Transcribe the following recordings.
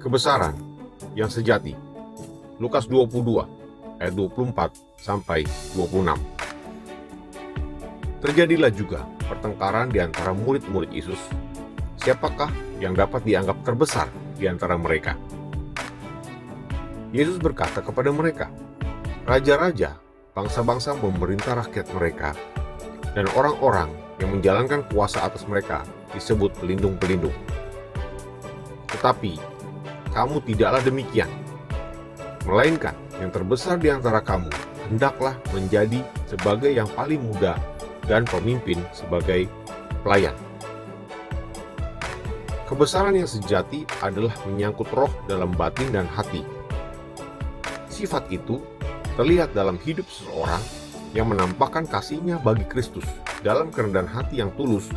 Kebesaran yang sejati. Lukas 22 ayat 24 sampai 26. Terjadilah juga pertengkaran di antara murid-murid Yesus. Siapakah yang dapat dianggap terbesar di antara mereka? Yesus berkata kepada mereka, raja-raja, bangsa-bangsa memerintah rakyat mereka, dan orang-orang yang menjalankan kuasa atas mereka disebut pelindung-pelindung. Tetapi kamu tidaklah demikian, melainkan yang terbesar di antara kamu hendaklah menjadi sebagai yang paling muda dan pemimpin sebagai pelayan. Kebesaran yang sejati adalah menyangkut roh dalam batin dan hati. Sifat itu terlihat dalam hidup seseorang yang menampakkan kasihnya bagi Kristus dalam kerendahan hati yang tulus,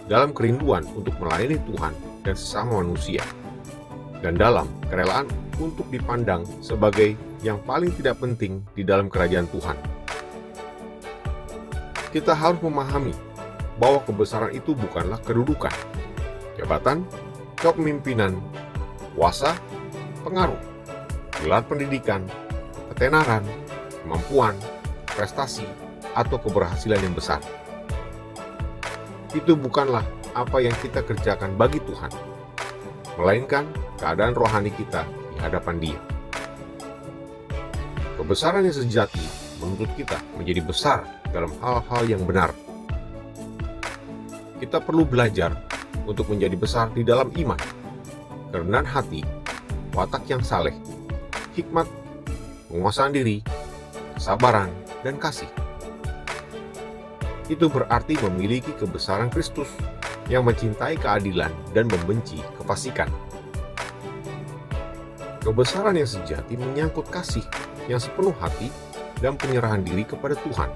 dalam kerinduan untuk melayani Tuhan dan sesama manusia, dan dalam kerelaan untuk dipandang sebagai yang paling tidak penting di dalam kerajaan Tuhan. Kita harus memahami bahwa kebesaran itu bukanlah kedudukan, jabatan, kepemimpinan, kuasa, pengaruh, gelar pendidikan, ketenaran, kemampuan, prestasi, atau keberhasilan yang besar. Itu bukanlah apa yang kita kerjakan bagi Tuhan, melainkan keadaan rohani kita di hadapan Dia. Kebesaran yang sejati menuntut kita menjadi besar dalam hal-hal yang benar. Kita perlu belajar untuk menjadi besar di dalam iman, kerendahan hati, watak yang saleh, hikmat, penguasaan diri, kesabaran, dan kasih. Itu berarti memiliki kebesaran Kristus yang mencintai keadilan dan membenci kefasikan. Kebesaran yang sejati menyangkut kasih yang sepenuh hati dan penyerahan diri kepada Tuhan.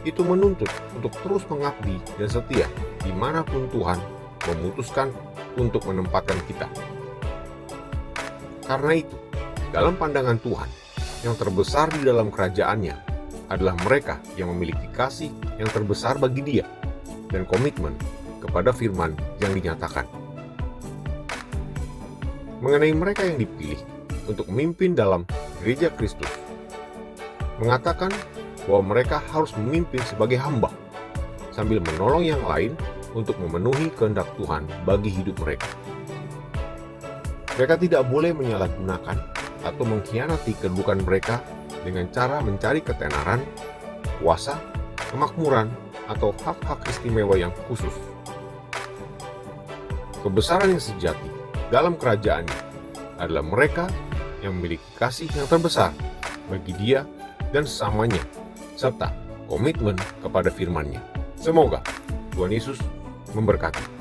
Itu menuntut untuk terus mengabdi dan setia dimanapun Tuhan memutuskan untuk menempatkan kita. Karena itu, dalam pandangan Tuhan, yang terbesar di dalam kerajaannya adalah mereka yang memiliki kasih yang terbesar bagi Dia dan komitmen kepada firman yang dinyatakan. Mengenai mereka yang dipilih untuk memimpin dalam gereja Kristus, mengatakan bahwa mereka harus memimpin sebagai hamba, sambil menolong yang lain untuk memenuhi kehendak Tuhan bagi hidup mereka. Mereka tidak boleh menyalahgunakan atau mengkhianati kedudukan mereka dengan cara mencari ketenaran, kuasa, kemakmuran, atau hak-hak istimewa yang khusus. Kebesaran yang sejati dalam kerajaannya adalah mereka yang memiliki kasih yang terbesar bagi Dia dan sesamanya, serta komitmen kepada firman-Nya. Semoga Tuhan Yesus memberkati.